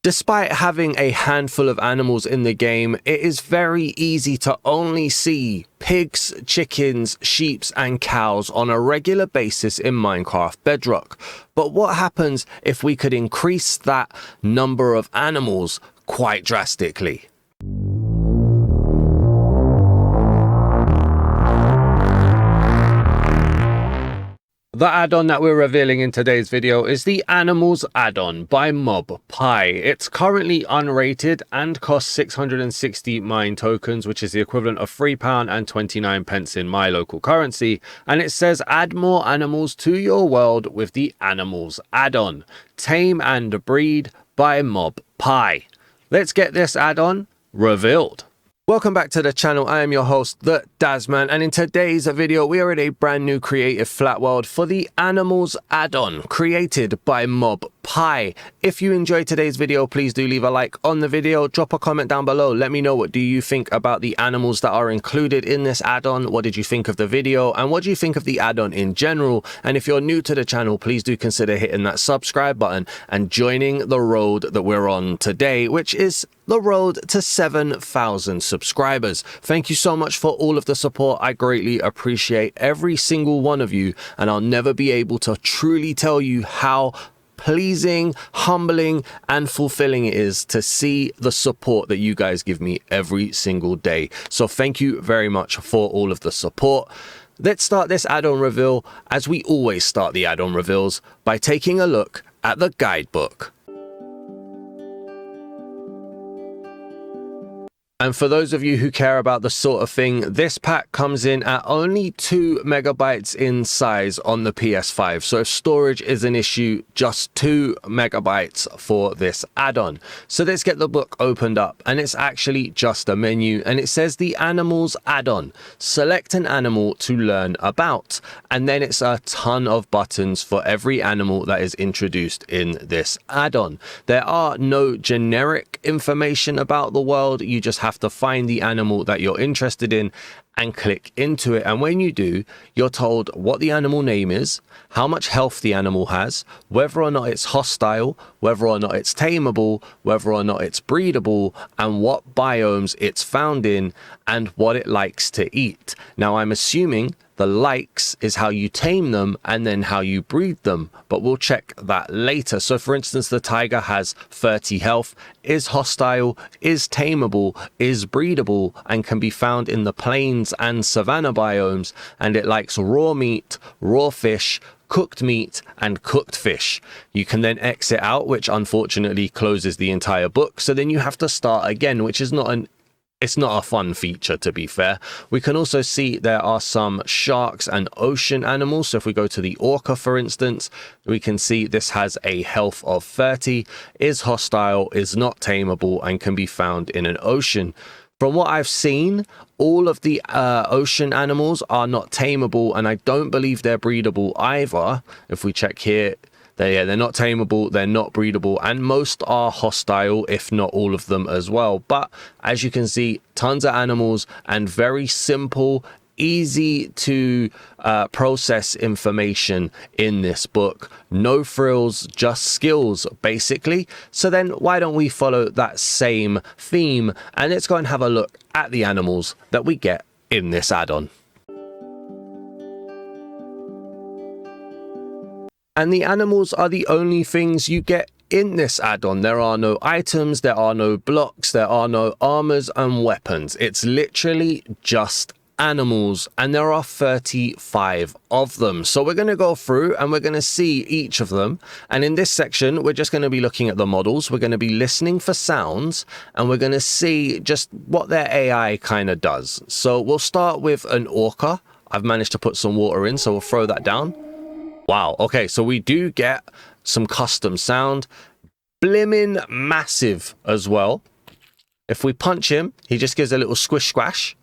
Despite having a handful of animals in the game, it is very easy to only see pigs, chickens, sheep and cows on a regular basis in Minecraft Bedrock. But what happens if we could increase that number of animals quite drastically? The add-on that we're revealing in today's video is the Animals add-on by MobPie. It's currently unrated and costs 660 mine tokens, which is the equivalent of £3.29 in my local currency. And it says add more animals to your world with the Animals add-on. Tame and breed by MobPie. Let's get this add-on revealed. Welcome back to the channel. I am your host, the Dazman, and in today's video we are in a brand new creative flat world for the Animals add-on created by MobPie. If you enjoyed today's video, please do leave a like on the video, drop a comment down below, let me know what do you think about the animals that are included in this add-on, what did you think of the video, and what do you think of the add-on in general. And if you're new to the channel, please do consider hitting that subscribe button and joining the road that we're on today, which is the road to 7,000 subscribers. Thank you so much for all of the support. I greatly appreciate every single one of you, and I'll never be able to truly tell you how pleasing, humbling and fulfilling it is to see the support that you guys give me every single day. So thank you very much for all of the support. Let's start this add-on reveal, as we always start the add-on reveals, by taking a look at the guidebook. And for those of you who care about the sort of thing, this pack comes in at only 2 megabytes in size on the PS5. So if storage is an issue, just 2 megabytes for this add-on. So let's get the book opened up, and it's actually just a menu, and it says the Animals add-on. Select an animal to learn about, and then it's a ton of buttons for every animal that is introduced in this add-on. There are no generic information about the world. You just have to find the animal that you're interested in and click into it, and when you do, you're told what the animal name is, how much health the animal has, whether or not it's hostile, whether or not it's tameable, whether or not it's breedable, and what biomes it's found in, and what it likes to eat. Now I'm assuming the likes is how you tame them and then how you breed them, but we'll check that later. So for instance, the tiger has 30 health, is hostile, is tameable, is breedable, and can be found in the plains and savanna biomes, and it likes raw meat, raw fish, cooked meat and cooked fish. You can then exit out, which unfortunately closes the entire book, so then you have to start again, which is not a fun feature, to be fair. We can also see there are some sharks and ocean animals. So if we go to the orca, for instance, we can see this has a health of 30, is hostile, is not tameable, and can be found in an ocean. From what I've seen, all of the ocean animals are not tameable, and I don't believe they're breedable either. If we check here, they're not tameable, they're not breedable, and most are hostile, if not all of them as well. But as you can see, tons of animals and very simple, easy to process information in this book. No frills, just skills, basically. So then why don't we follow that same theme, and let's go and have a look at the animals that we get in this add-on. And the animals are the only things you get in this add-on. There are no items, there are no blocks, there are no armors and weapons. It's literally just animals, and there are 35 of them. So we're going to go through and we're going to see each of them. And in this section, we're just going to be looking at the models. We're going to be listening for sounds, and we're going to see just what their AI kind of does. So we'll start with an orca. I've managed to put some water in, so we'll throw that down. Wow, okay, so we do get some custom sound, blimmin' massive as well. If we punch him, he just gives a little squish squash.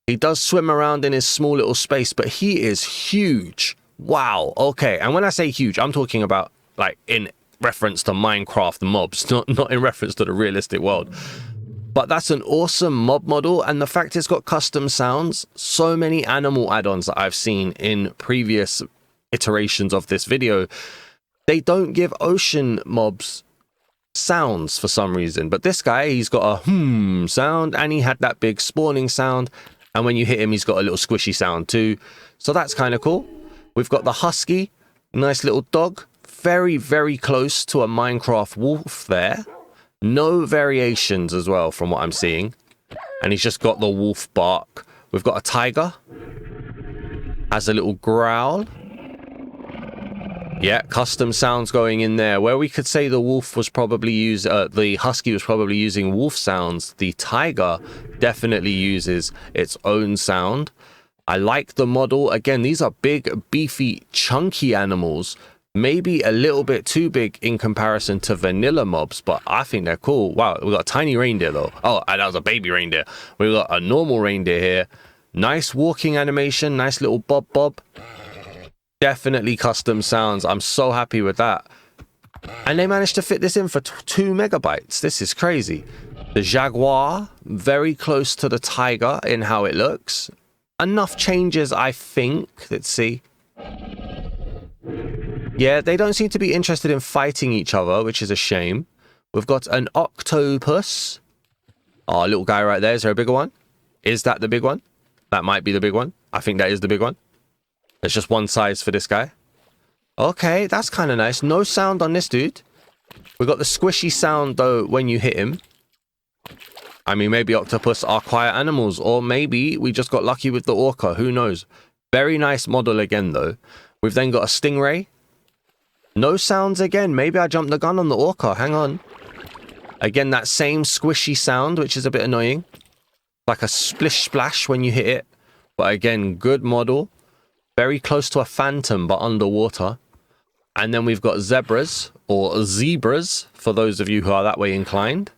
He does swim around in his small little space, but he is huge. Wow, okay, and when I say huge, I'm talking about like in reference to Minecraft mobs, not in reference to the realistic world. But that's an awesome mob model, and the fact it's got custom sounds, so many animal add-ons that I've seen in previous iterations of this video, they don't give ocean mobs sounds for some reason. But this guy, he's got a sound, and he had that big spawning sound. And when you hit him, he's got a little squishy sound too. So that's kind of cool. We've got the husky, nice little dog. Very, very close to a Minecraft wolf there. No variations as well from what I'm seeing. And he's just got the wolf bark. We've got a tiger. Has a little growl. Yeah, custom sounds going in there. Where we could say the wolf was probably the husky was probably using wolf sounds, the tiger definitely uses its own sound. I like the model. Again, these are big, beefy, chunky animals. Maybe a little bit too big in comparison to vanilla mobs, but I think they're cool. Wow, we got a tiny reindeer though. Oh, that was a baby reindeer. We got a normal reindeer here. Nice walking animation, nice little bob. Definitely custom sounds. I'm so happy with that. And they managed to fit this in for 2 megabytes. This is crazy. The jaguar, very close to the tiger in how it looks. Enough changes, I think. Let's see. Yeah, they don't seem to be interested in fighting each other, which is a shame. We've got an octopus. Oh, little guy right there. Is there a bigger one? Is that the big one? That might be the big one. I think that is the big one. There's just one size for this guy. Okay, that's kind of nice. No sound on this dude. We've got the squishy sound, though, when you hit him. I mean, maybe octopus are quiet animals, or maybe we just got lucky with the orca. Who knows? Very nice model again, though. We've then got a stingray. No sounds again. Maybe I jumped the gun on the orca. Hang on. Again, that same squishy sound, which is a bit annoying. Like a splish splash when you hit it. But again, good model. Very close to a phantom, but underwater. And then we've got zebras, or zebras, for those of you who are that way inclined.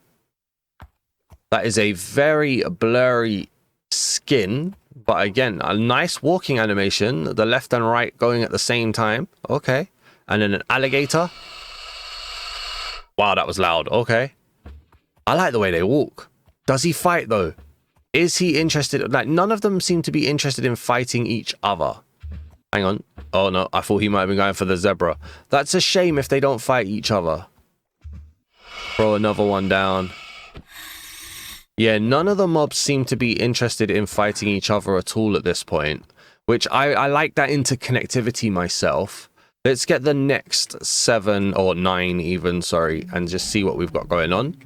That is a very blurry skin. But again, a nice walking animation. The left and right going at the same time. Okay. And then an alligator. Wow, that was loud. Okay. I like the way they walk. Does he fight, though? Is he interested? Like, none of them seem to be interested in fighting each other. Hang on. Oh, no. I thought he might have been going for the zebra. That's a shame if they don't fight each other. Throw another one down. Yeah, none of the mobs seem to be interested in fighting each other at all at this point. Which I like that interconnectivity myself. Let's get the next 7 or 9 even, sorry, and just see what we've got going on.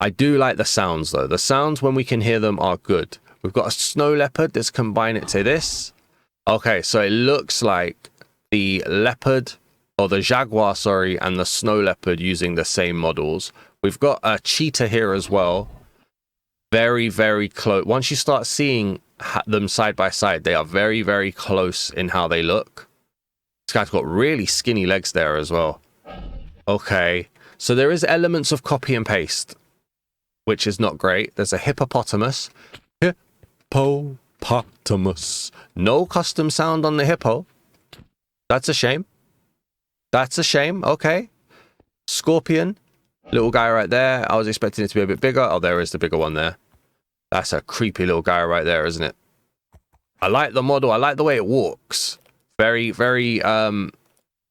I do like the sounds, though. The sounds, when we can hear them, are good. We've got a snow leopard. Let's combine it to this. Okay, so it looks like the leopard, or the jaguar, sorry, and the snow leopard using the same models. We've got a cheetah here as well. Very, very close. Once you start seeing them side by side, they are very, very close in how they look. This guy's got really skinny legs there as well. Okay, so there is elements of copy and paste, which is not great. There's a hippopotamus. Hippopotamus. No custom sound on the hippo. That's a shame. That's a shame. Okay. Scorpion. Little guy right there. I was expecting it to be a bit bigger. Oh, there is the bigger one there. That's a creepy little guy right there, isn't it? I like the model. I like the way it walks. Very, very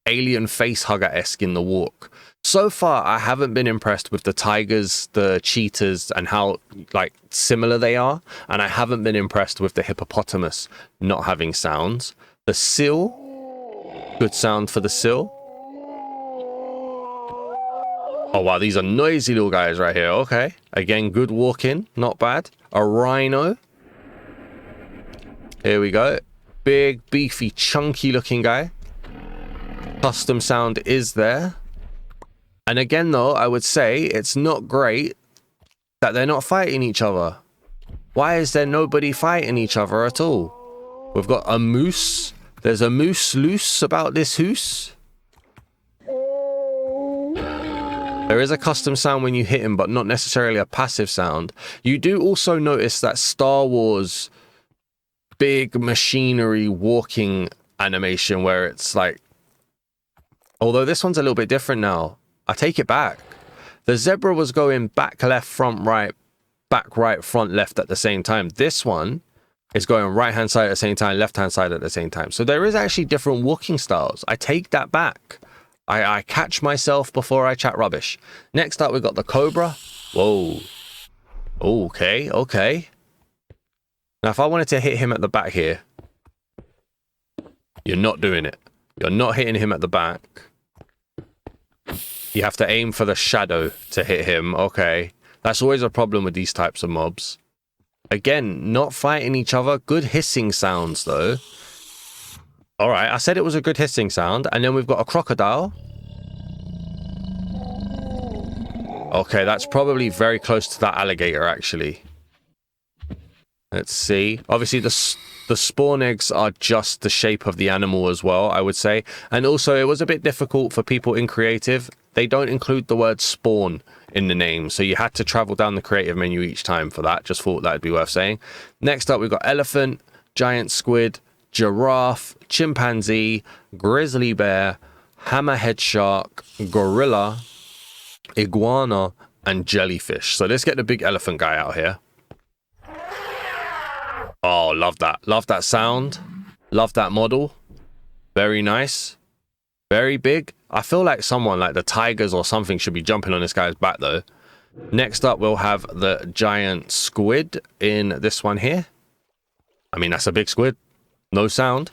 alien face hugger-esque in the walk. So far, I haven't been impressed with the tigers, the cheetahs, and how like similar they are. And I haven't been impressed with the hippopotamus not having sounds. The seal, good sound for the seal. Oh wow, these are noisy little guys right here. Okay, again, good walking, not bad. A rhino. Here we go. Big, beefy, chunky looking guy. Custom sound is there. And again, though, I would say it's not great that they're not fighting each other. Why is there nobody fighting each other at all? We've got a moose. There's a moose loose about this hoose. There is a custom sound when you hit him, but not necessarily a passive sound. You do also notice that Star Wars big machinery walking animation where it's like... Although this one's a little bit different now. I take it back. The zebra was going back, left, front, right, back, right, front, left at the same time. This one is going right-hand side at the same time, left-hand side at the same time. So there is actually different walking styles. I take that back. I catch myself before I chat rubbish. Next up, we got the Cobra. Whoa. Okay, okay. Now, if I wanted to hit him at the back here, you're not doing it. You're not hitting him at the back. You have to aim for the shadow to hit him. Okay. That's always a problem with these types of mobs. Again, not fighting each other. Good hissing sounds, though. All right, I said it was a good hissing sound. And then we've got a crocodile. Okay, that's probably very close to that alligator, actually. Let's see. Obviously, the spawn eggs are just the shape of the animal as well, I would say. And also, it was a bit difficult for people in creative. They don't include the word spawn in the name, so you had to travel down the creative menu each time for that. Just thought that'd be worth saying. Next up, we've got elephant, giant squid, giraffe, chimpanzee, grizzly bear, hammerhead shark, gorilla, iguana, and jellyfish. So let's get the big elephant guy out here. Oh, love that. Love that sound. Love that model. Very nice. Very big. I feel like someone like the tigers or something should be jumping on this guy's back though. Next up, we'll have the giant squid in this one here. I mean, that's a big squid. No sound.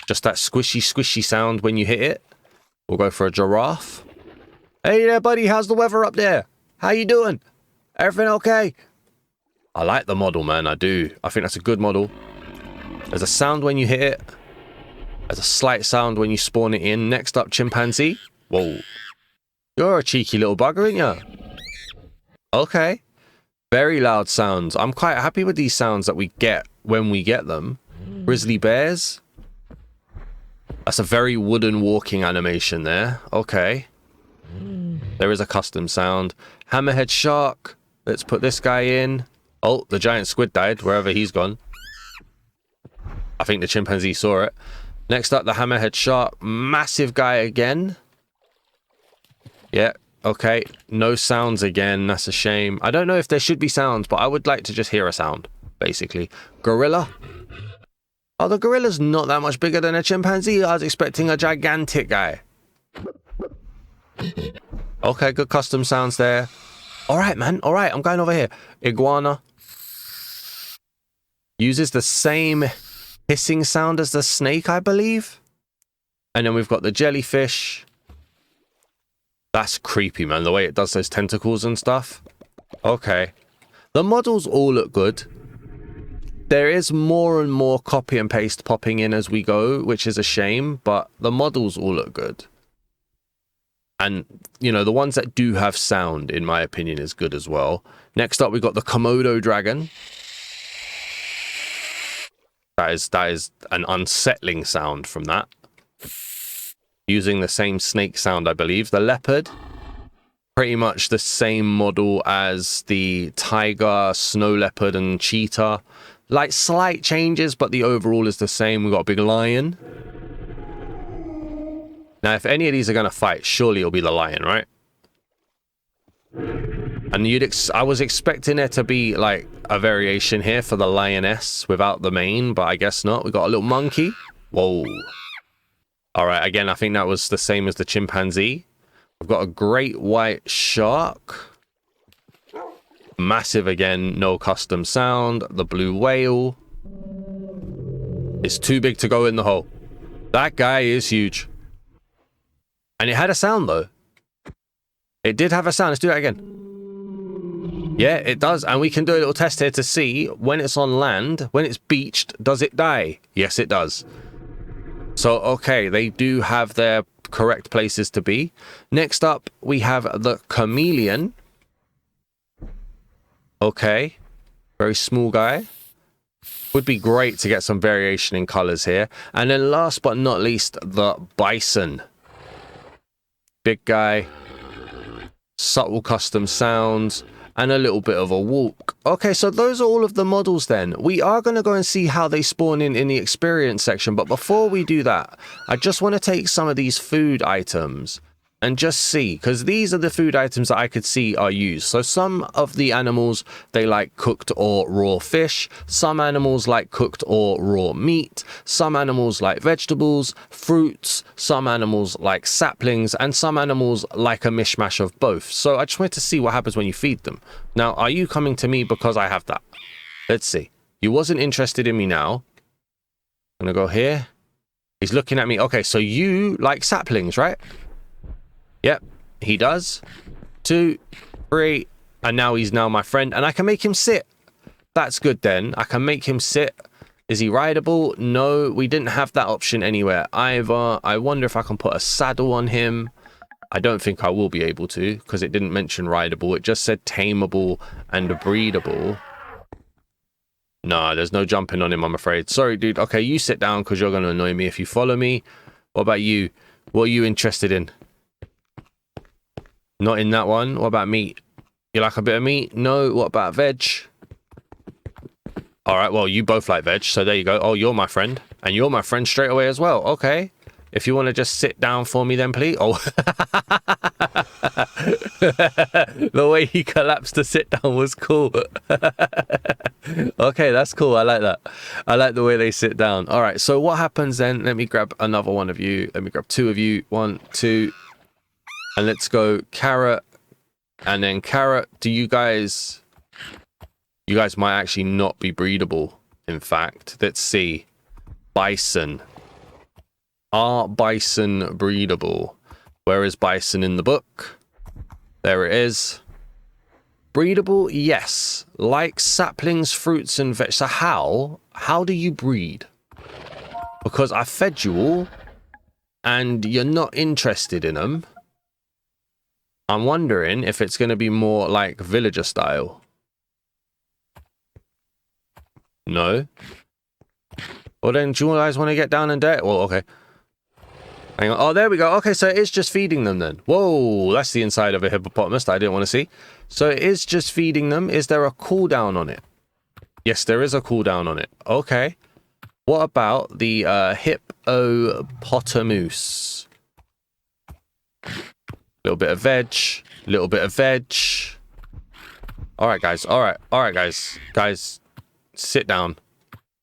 Just that squishy, squishy sound when you hit it. We'll go for a giraffe. Hey there, buddy. How's the weather up there? How you doing? Everything okay? I like the model, man. I do. I think that's a good model. There's a sound when you hit it. There's a slight sound when you spawn it in. Next up, chimpanzee. Whoa. You're a cheeky little bugger, aren't you? Okay. Very loud sounds. I'm quite happy with these sounds that we get when we get them. Grizzly bears. That's a very wooden walking animation there. Okay. There is a custom sound. Hammerhead shark. Let's put this guy in. Oh, the giant squid died wherever he's gone. I think the chimpanzee saw it. Next up, the hammerhead shark. Massive guy again. Yeah, okay. No sounds again. That's a shame. I don't know if there should be sounds, but I would like to just hear a sound, basically. Gorilla. Oh, the gorilla's not that much bigger than a chimpanzee. I was expecting a gigantic guy. Okay, good custom sounds there. All right, man. All right, I'm going over here. Iguana. Uses the same hissing sound as the snake, I believe. And then we've got the jellyfish. That's creepy, man. The way it does those tentacles and stuff. Okay. The models all look good. There is more and more copy and paste popping in as we go, which is a shame, but the models all look good. And, you know, the ones that do have sound, in my opinion, is good as well. Next up, we've got the Komodo dragon. That is an unsettling sound from that. Using the same snake sound, I believe. The leopard. Pretty much the same model as the tiger, snow leopard, and cheetah. Like, slight changes, but the overall is the same. We've got a big lion. Now, if any of these are going to fight, surely it'll be the lion, right? And I was expecting there to be, like, a variation here for the lioness without the mane, but I guess not. We got a little monkey. Whoa. All right, again, I think that was the same as the chimpanzee. We've got a great white shark. Massive again, no custom sound. The blue whale. It's too big to go in the hole. That guy is huge. And it had a sound, though. It did have a sound. Let's do that again. Yeah, it does. And we can do a little test here to see when it's on land, when it's beached, does it die? Yes, it does. So, okay, they do have their correct places to be. Next up, we have the chameleon. Okay. Very small guy. Would be great to get some variation in colors here. And then last but not least, the bison. Big guy. Subtle custom sounds. And a little bit of a walk. Okay, so those are all of the models then. We are going to go and see how they spawn in the experience section. But before we do that, I just want to take some of these food items and just see, because these are the food items that I could see are used. So some of the animals, they like cooked or raw fish. Some animals like cooked or raw meat. Some animals like vegetables, fruits. Some animals like saplings, and some animals like a mishmash of both. So I just wanted to see what happens when you feed them. Now, are you coming to me because I have that? Let's see. You wasn't interested in me now. I'm gonna go here. He's looking at me. Okay, so you like saplings, right? Yep, he does. 2, 3, and now he's my friend, and I can make him sit. That's good then. I can make him sit. Is he rideable? No, we didn't have that option anywhere either. I wonder if I can put a saddle on him. I don't think I will be able to, because it didn't mention rideable. It just said tameable and breedable. No, there's no jumping on him, I'm afraid. Sorry, dude. Okay, you sit down because you're going to annoy me if you follow me. What about you? What are you interested in? Not in that one. What about meat? You like a bit of meat? No. What about veg? All right, well, you both like veg, so there you go. Oh, you're my friend. And you're my friend straight away as well. Okay. If you want to just sit down for me then, please. Oh. The way he collapsed to sit down was cool. Okay, that's cool. I like that. I like the way they sit down. All right, so what happens then? Let me grab another one of you. Let me grab 2 of you. 1, 2. And let's go carrot. And then carrot. Do you guys... You guys might actually not be breedable, in fact. Let's see. Bison. Are bison breedable? Where is bison in the book? There it is. Breedable? Yes. Like saplings, fruits, and veg. So how do you breed? Because I fed you all, and you're not interested in them. I'm wondering if it's going to be more like villager style. No. Well then, do you guys want to get down and dirty? Well, okay. Hang on. Oh, there we go. Okay, so it is just feeding them then. Whoa, that's the inside of a hippopotamus that I didn't want to see. So it is just feeding them. Is there a cooldown on it? Yes, there is a cooldown on it. Okay. What about the hippopotamus? Little bit of veg. Little bit of veg. All right, guys. All right, guys. Guys, sit down.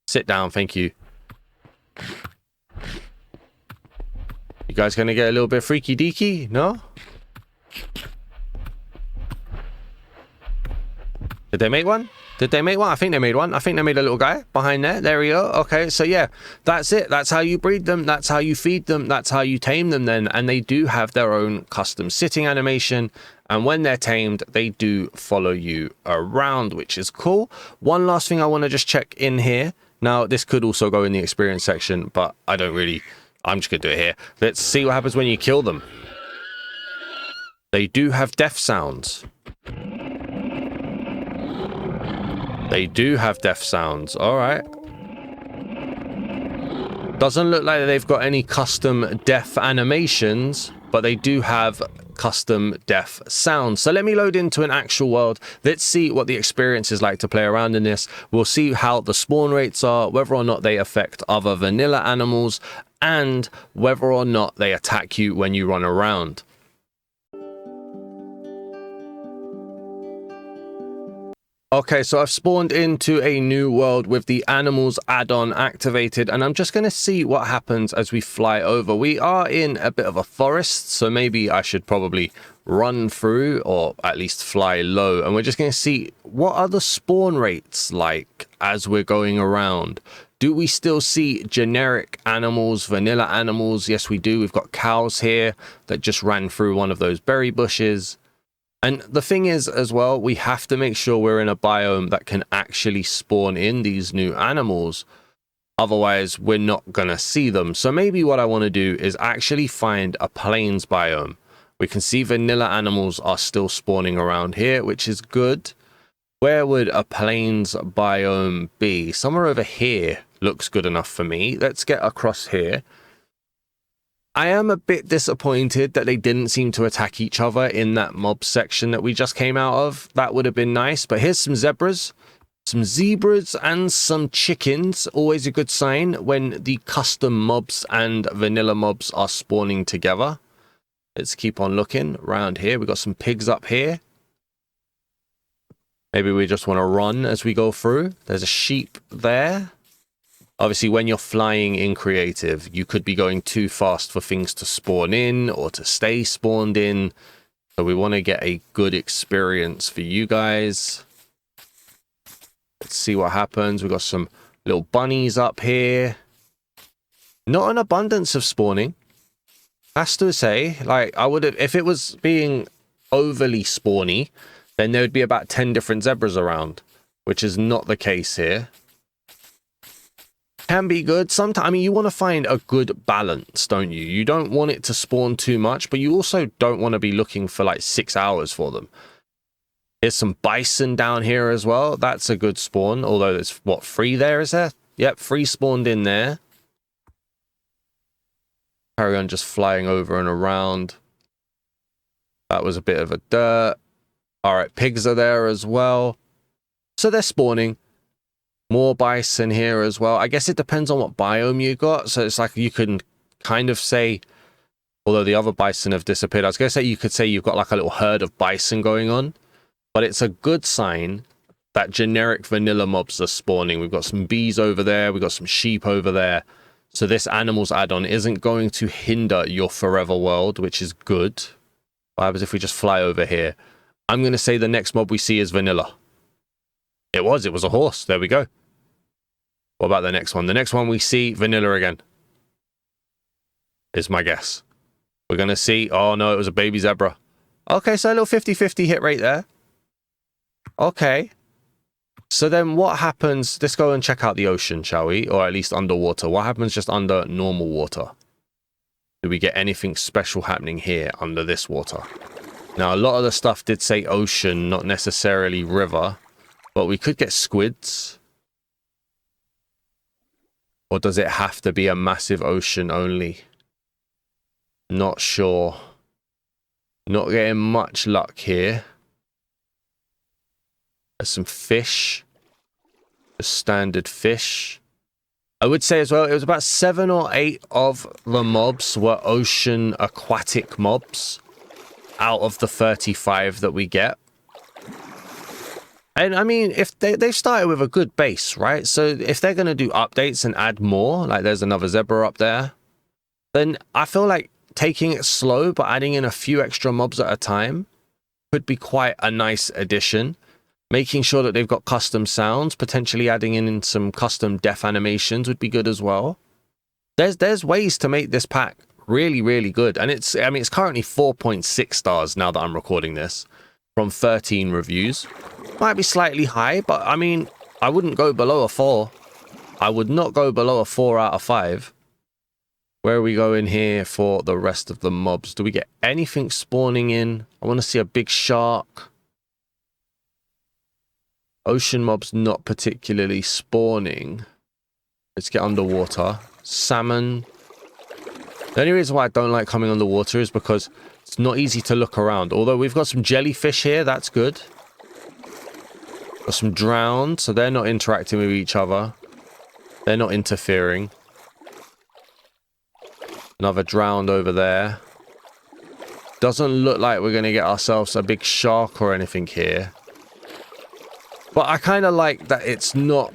Sit down. Thank you. You guys gonna get a little bit freaky deaky? No? Did they make one? Did they make one? I think they made one. I think they made a little guy behind there. There we go. Okay, so yeah, that's it. That's how you breed them. That's how you feed them. That's how you tame them then. And they do have their own custom sitting animation. And when they're tamed, they do follow you around, which is cool. One last thing I want to just check in here. Now, this could also go in the experience section, but I don't really... I'm just going to do it here. Let's see what happens when you kill them. They do have death sounds. They do have death sounds. All right. Doesn't look like they've got any custom death animations, but they do have custom death sounds. So let me load into an actual world. Let's see what the experience is like to play around in this. We'll see how the spawn rates are, whether or not they affect other vanilla animals, and whether or not they attack you when you run around. Okay, so I've spawned into a new world with the animals add-on activated, and I'm just going to see what happens as we fly over. We are in a bit of a forest, so maybe I should probably run through or at least fly low, and we're just going to see what are the spawn rates like as we're going around. Do we still see generic animals, vanilla animals? Yes, we do. We've got cows here that just ran through one of those berry bushes. And the thing is as well, we have to make sure we're in a biome that can actually spawn in these new animals. Otherwise, we're not going to see them. So maybe what I want to do is actually find a plains biome. We can see vanilla animals are still spawning around here, which is good. Where would a plains biome be? Somewhere over here looks good enough for me. Let's get across here. I am a bit disappointed that they didn't seem to attack each other in that mob section that we just came out of. That would have been nice. But here's some zebras. Some zebras and some chickens. Always a good sign when the custom mobs and vanilla mobs are spawning together. Let's keep on looking around here. We got some pigs up here. Maybe we just want to run as we go through. There's a sheep there. Obviously, when you're flying in creative, you could be going too fast for things to spawn in or to stay spawned in. So we want to get a good experience for you guys. Let's see what happens. We've got some little bunnies up here. Not an abundance of spawning. Has to say, like, I would have, if it was being overly spawny, then there would be about 10 different zebras around, which is not the case here. Can be good. Sometimes, I mean, you want to find a good balance, don't you? You don't want it to spawn too much, but you also don't want to be looking for like 6 hours for them. Here's some bison down here as well. That's a good spawn, although there's, what, 3 there, is there? Yep, 3 spawned in there. Carry on just flying over and around. That was a bit of a dirt. All right, pigs are there as well. So they're spawning. More bison here as well. I guess it depends on what biome you got. So it's like you can kind of say, although the other bison have disappeared, I was going to say you could say you've got like a little herd of bison going on. But it's a good sign that generic vanilla mobs are spawning. We've got some bees over there. We've got some sheep over there. So this animals add-on isn't going to hinder your forever world, which is good. What happens if we just fly over here? I'm going to say the next mob we see is vanilla. It was a horse. There we go. What about the next one? The next one we see, vanilla again. Is my guess. We're going to see, oh no, it was a baby zebra. Okay, so a little 50-50 hit rate there. Okay. So then what happens? Let's go and check out the ocean, shall we? Or at least underwater. What happens just under normal water? Do we get anything special happening here under this water? Now, a lot of the stuff did say ocean, not necessarily river. But we could get squids. Or does it have to be a massive ocean only? Not sure. Not getting much luck here. There's some fish. Just standard fish. I would say as well, it was about 7 or 8 of the mobs were ocean aquatic mobs out of the 35 that we get. And I mean, if they've started with a good base, right? So if they're going to do updates and add more, like there's another zebra up there, then I feel like taking it slow but adding in a few extra mobs at a time could be quite a nice addition. Making sure that they've got custom sounds, potentially adding in some custom death animations would be good as well. There's ways to make this pack really, really good. And it's currently 4.6 stars now that I'm recording this from 13 reviews. Might be slightly high, but I mean, I wouldn't go below a 4. I would not go below a 4 out of 5. Where are we going here for the rest of the mobs? Do we get anything spawning in? I want to see a big shark. Ocean mobs not particularly spawning. Let's get underwater. Salmon. The only reason why I don't like coming underwater is because it's not easy to look around. Although we've got some jellyfish here, that's good. Got some drowned, so they're not interacting with each other. They're not interfering. Another drowned over there. Doesn't look like we're going to get ourselves a big shark or anything here. But I kind of like that it's not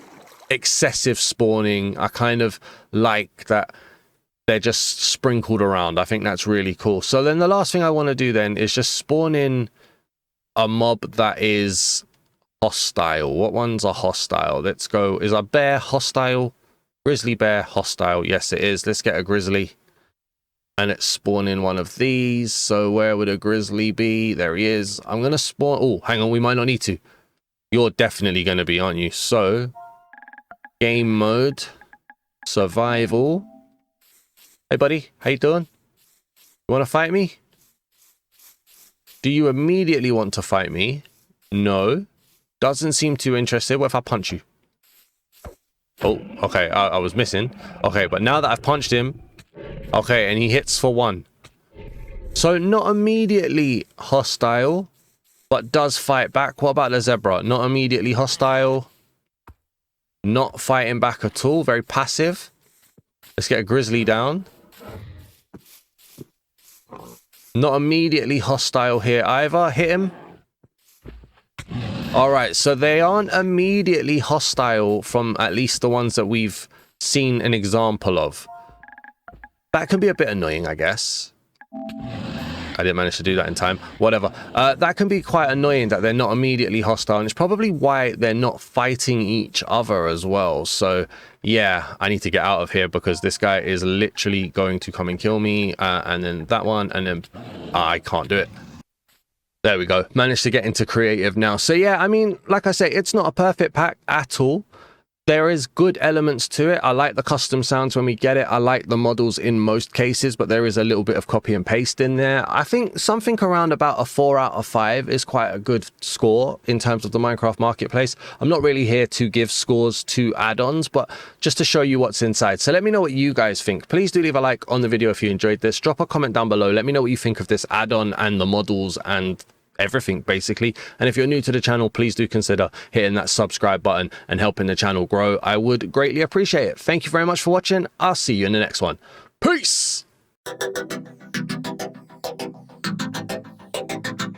excessive spawning. I kind of like that they're just sprinkled around. I think that's really cool. So then the last thing I want to do then is just spawn in a mob that is hostile. What ones are hostile? Let's go. Is a bear hostile? Grizzly bear hostile. Yes, it is. Let's get a grizzly. And let's spawn in one of these. So where would a grizzly be? There he is. I'm going to spawn. Oh, hang on. We might not need to. You're definitely going to be, aren't you? So, game mode, survival. Hey, buddy. How you doing? You want to fight me? Do you immediately want to fight me? No. Doesn't seem too interested. What if I punch you? Oh, okay. I was missing. Okay, but now that I've punched him. Okay, and he hits for 1. So, not immediately hostile. But does fight back. What about the zebra? Not immediately hostile. Not fighting back at all. Very passive. Let's get a grizzly down. Not immediately hostile here either. Hit him. All right, so they aren't immediately hostile from at least the ones that we've seen an example of. That can be a bit annoying, I guess. I didn't manage to do that in time. Whatever. That can be quite annoying that they're not immediately hostile, and it's probably why they're not fighting each other as well. So, yeah, I need to get out of here because this guy is literally going to come and kill me, and then that one, and then I can't do it. There we go. Managed to get into creative now. So yeah, I mean, like I say, it's not a perfect pack at all. There is good elements to it. I like the custom sounds when we get it. I like the models in most cases, but there is a little bit of copy and paste in there. I think something around about a 4 out of 5 is quite a good score in terms of the Minecraft marketplace. I'm not really here to give scores to add-ons, but just to show you what's inside. So let me know what you guys think. Please do leave a like on the video if you enjoyed this. Drop a comment down below. Let me know what you think of this add-on and the models and everything basically. And if you're new to the channel, please do consider hitting that subscribe button and helping the channel grow. I would greatly appreciate it. Thank you very much for watching. I'll see you in the next one. Peace.